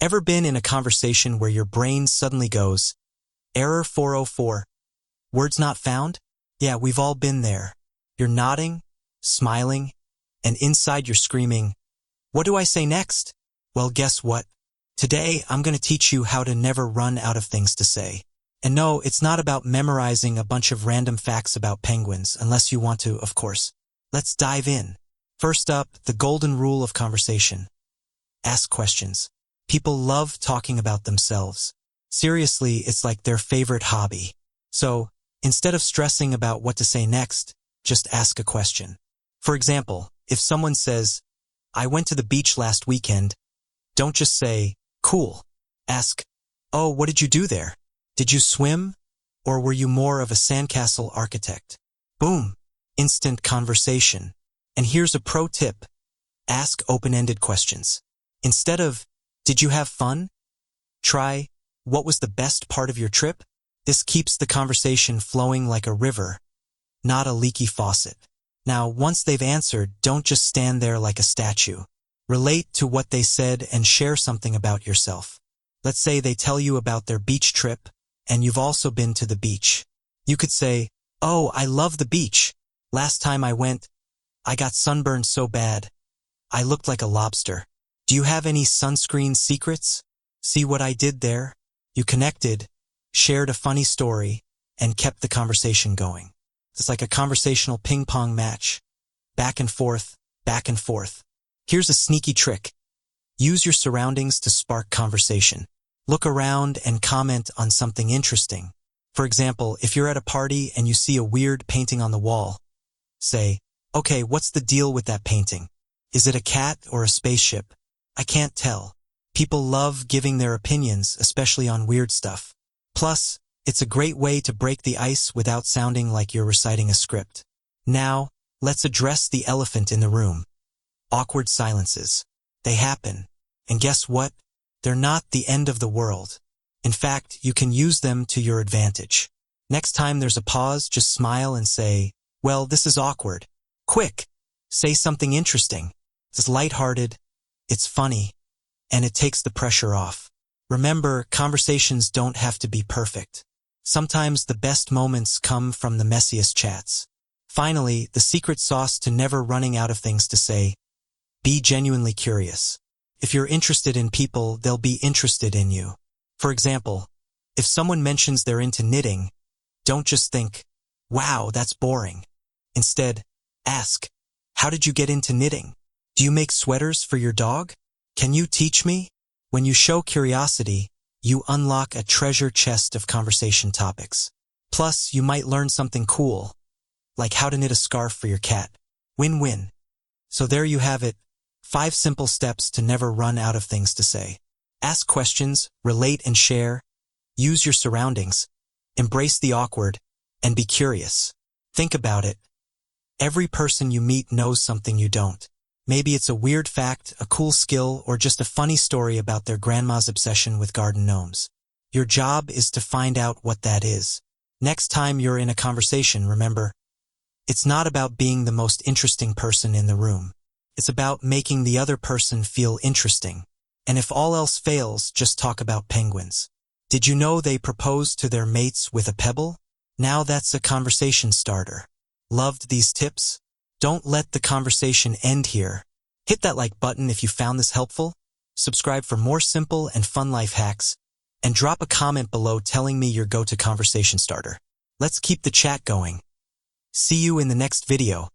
Ever been in a conversation where your brain suddenly goes, Error 404, words not found? Yeah, we've all been there. You're nodding, smiling, and inside you're screaming, what do I say next? Well, guess what? Today, I'm going to teach you how to never run out of things to say. And no, it's not about memorizing a bunch of random facts about penguins, unless you want to, of course. Let's dive in. First up, the golden rule of conversation. Ask questions. People love talking about themselves. Seriously, it's like their favorite hobby. So, instead of stressing about what to say next, just ask a question. For example, if someone says, I went to the beach last weekend, don't just say, cool. Ask, oh, what did you do there? Did you swim? Or were you more of a sandcastle architect? Boom. Instant conversation. And here's a pro tip. Ask open-ended questions. Instead of, did you have fun? Try, what was the best part of your trip? This keeps the conversation flowing like a river, not a leaky faucet. Now, once they've answered, don't just stand there like a statue. Relate to what they said and share something about yourself. Let's say they tell you about their beach trip, and you've also been to the beach. You could say, oh, I love the beach. Last time I went, I got sunburned so bad. I looked like a lobster. Do you have any sunscreen secrets? See what I did there? You connected, shared a funny story, and kept the conversation going. It's like a conversational ping-pong match. Back and forth, back and forth. Here's a sneaky trick. Use your surroundings to spark conversation. Look around and comment on something interesting. For example, if you're at a party and you see a weird painting on the wall, say, okay, what's the deal with that painting? Is it a cat or a spaceship? I can't tell. People love giving their opinions, especially on weird stuff. Plus, it's a great way to break the ice without sounding like you're reciting a script. Now, let's address the elephant in the room. Awkward silences. They happen. And guess what? They're not the end of the world. In fact, you can use them to your advantage. Next time there's a pause, just smile and say, well, this is awkward. Quick! Say something interesting. It's lighthearted, it's funny, and it takes the pressure off. Remember, conversations don't have to be perfect. Sometimes the best moments come from the messiest chats. Finally, the secret sauce to never running out of things to say, be genuinely curious. If you're interested in people, they'll be interested in you. For example, if someone mentions they're into knitting, don't just think, wow, that's boring. Instead, ask, how did you get into knitting? Do you make sweaters for your dog? Can you teach me? When you show curiosity, you unlock a treasure chest of conversation topics. Plus, you might learn something cool, like how to knit a scarf for your cat. Win-win. So there you have it, 5 simple steps to never run out of things to say. Ask questions, relate and share, use your surroundings, embrace the awkward, and be curious. Think about it. Every person you meet knows something you don't. Maybe it's a weird fact, a cool skill, or just a funny story about their grandma's obsession with garden gnomes. Your job is to find out what that is. Next time you're in a conversation, remember, it's not about being the most interesting person in the room. It's about making the other person feel interesting. And if all else fails, just talk about penguins. Did you know they propose to their mates with a pebble? Now that's a conversation starter. Loved these tips? Don't let the conversation end here. Hit that like button if you found this helpful, subscribe for more simple and fun life hacks, and drop a comment below telling me your go-to conversation starter. Let's keep the chat going. See you in the next video.